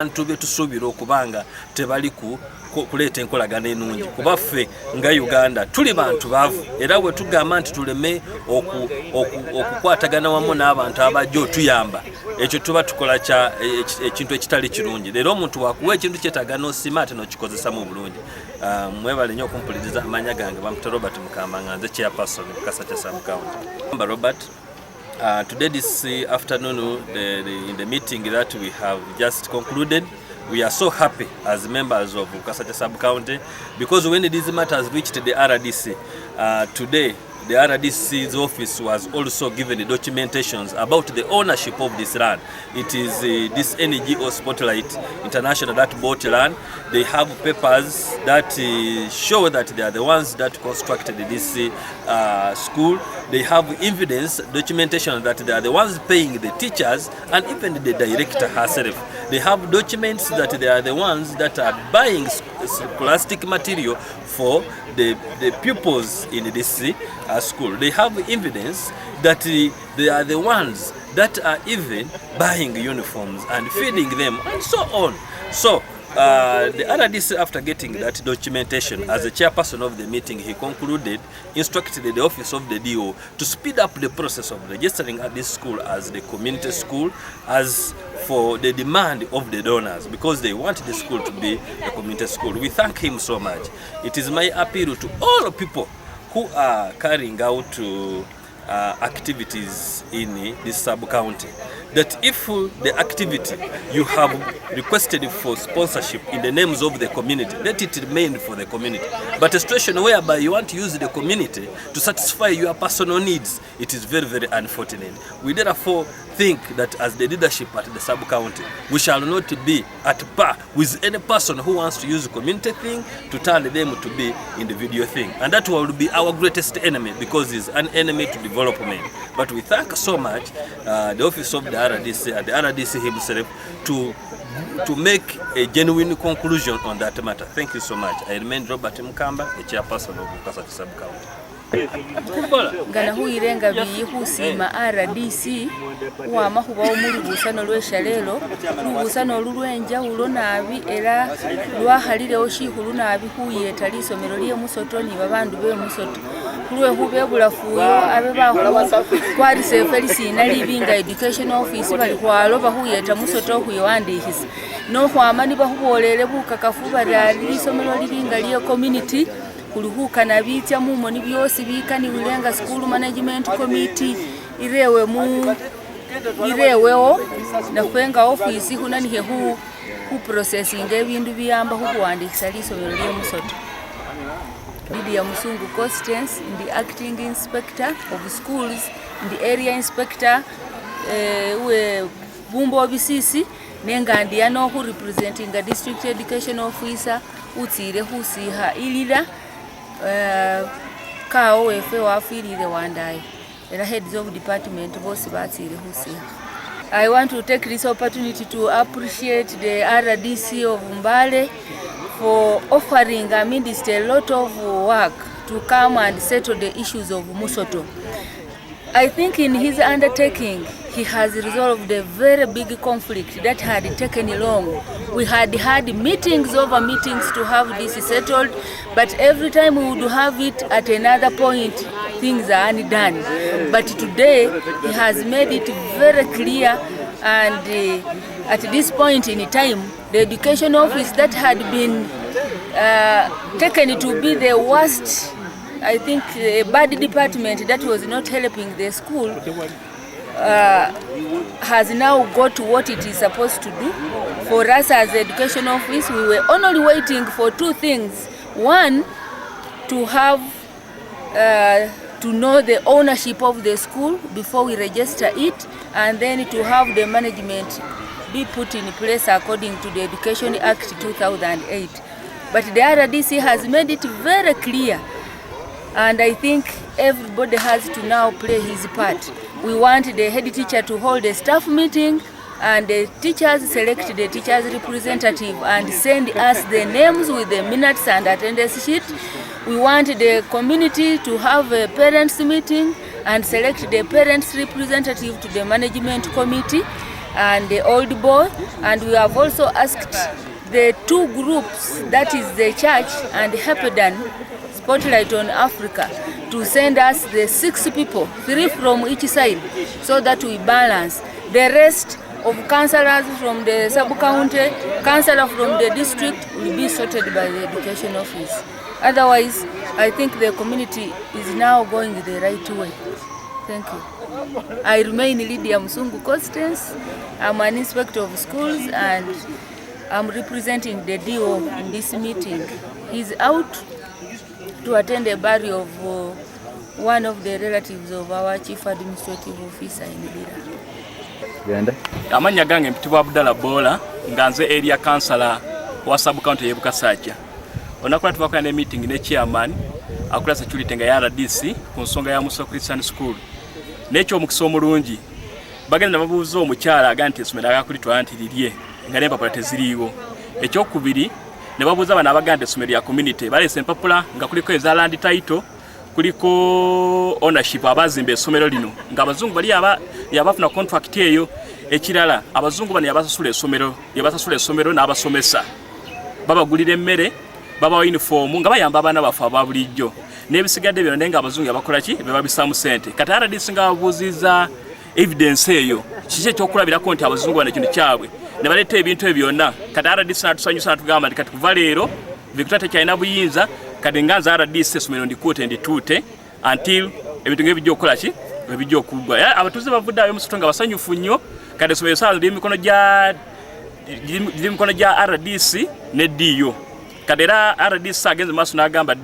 Abantu betusuubira okubanga tebali kuleeta enkolagana ennungi kuba ffe nga Uganda tuli bantu baavu era bwe tugamba nti tuleme okukwatagana wamu n'abantu abajja otuyamba ekyo tuba tukola ekintu ekitali kirungi. Leero omuntu wakuwa ekintu kyetaaga n'osima ate n'okikozesa mu bulungi. Mwebale nnyo okumpuliriza. Amanya gange bamuta Robert Mukamba nga nze chairperson Mukasa kya Sub County. Robert, today this afternoon in the meeting that we have just concluded, we are so happy as members of Mukasa Sub County because when these matters reached the RDC today, the RDC's office was also given the documentations about the ownership of this land. It is this NGO Spotlight International that bought land. They have papers that show that they are the ones that constructed this school. They have evidence, documentation that they are the ones paying the teachers and even the director herself. They have documents that they are the ones that are buying scholastic material for the pupils in this school. They have evidence that they are the ones that are even buying uniforms and feeding them and so on. So the RDC, after getting that documentation, as the chairperson of the meeting, he concluded, instructed the office of the DO to speed up the process of registering at this school as the community school, as for the demand of the donors, because they want the school to be a community school. We thank him so much. It is my appeal to all people who are carrying out activities in this sub-county, that if the activity you have requested for sponsorship in the names of the community, let it remain for the community. But a situation whereby you want to use the community to satisfy your personal needs, it is very, very unfortunate. We therefore think that as the leadership at the sub-county, we shall not be at par with any person who wants to use the community thing to turn them to be individual thing. And that will be our greatest enemy, because it's an enemy to development. But we thank so much the office of the RDC and the RDC himself to make a genuine conclusion on that matter. Thank you so much. I remain Robert Mukamba, the chairperson of Mukasa Sub County. Ngana huirenga biyihusima RDC wama hubawo muri busano lweshalelo lubusano lulwenjawulo nabi era lwahalirewo shihulu nabi huyeta lisomero lye Musoto ni babandu be Musoto kulwe hubebulafuyo abe bahu kwali sefelisina libinga education office bali kwalo bahuyeta Musoto huyewandihisa no hwamani bahubolele bukakafu bali lisomero libinga lye community kuluhuka na bitya mumo ni byosi bikani Ulenga School Management Committee irewewo na kwenga office hunanihe hu processing ebindu biyamba hukuandikisa lisomero lye Musoto. Lydia Musungu Constance, the acting inspector of schools, the area inspector we Bumbo Bisisi nenga ndiano who representing a district education officer utsire husiha ilila kao wefe wafirire wandaye era heads of department bose batsire husiha. I want to take this opportunity to appreciate the RDC of Mbale for offering a lot of work to come and settle the issues of Musoto. I think in his undertaking, he has resolved a very big conflict that had taken long. We had meetings over meetings to have this settled, but every time we would have it at another point, things are undone. But today, he has made it very clear, and at this point in time, the education office that had been taken to be the worst, I think a bad department that was not helping the school, has now got what it is supposed to do. For us as the education office, we were only waiting for two things. One, to have to know the ownership of the school before we register it, and then to have the management be put in place according to the Education Act 2008. But the RDC has made it very clear, and I think everybody has to now play his part. We want the head teacher to hold a staff meeting, and the teachers select the teachers representative and send us the names with the minutes and attendance sheet. We want the community to have a parents meeting and select the parents representative to the management committee. and the old boy, and we have also asked the two groups, that is the church and Happydan Spotlight on Africa, to send us the 6 people, 3 from each side, so that we balance. The rest of councillors from the sub-county, councillor from the district will be sorted by the education office. Otherwise, I think the community is now going the right way. Thank you. I remain Lydia Musungu Constance. I'm an inspector of schools and I'm representing the DO in this meeting. He's out to attend a burial of one of the relatives of our chief administrative officer in Lira. Amanya gange mpitibwa Abdallah Bola nganze area councillor wa sub county y'Ebukasajja. Onakola tubakola ne meeting ne chairman akola security nga RDC ku nsonga ya Muso Christian School. Nekyo omukisa omulungi bagenda babuuza omukyala aganti essomero agakulitwala nti lirye nga n'empapula teziriiwo. Ekyokubiri ne babuuza bana abaganda essomero ya community baleese empapula nga kuliko eza land title, kuliko ownership abazimba essomero lino nga abazungu bali yabafuna contract eyo. Ekirala abazungu bano yabasasula essomero n'abasomesa, babagulira emmere, babawa uniform nga bayamba abaana bafe aba bulijjo. N'ebisigadde bino naye nga abazungu yabakola ki bebabisaamu ssente. Kati RDC nga babuuzizza evidence eyo kiki ekyokulabirako nti abazungu bano ekintu kyabwe ne baleeta ebintu ebyo byonna. Kati RDC natusanyusa natugamba nti kati kuva leero Victoria tekyalina buyinza kati nganza RDC essomero ndikuute ndituute until ebintu ng'ebijja okukola ki ebijja okuggwa. Abatuuze bavudde ayo musoto nga basanyufu nnyo. Kati essomero sala liri mikono gya RDC ne DO. Kati era RDC agenze maaso n'agamba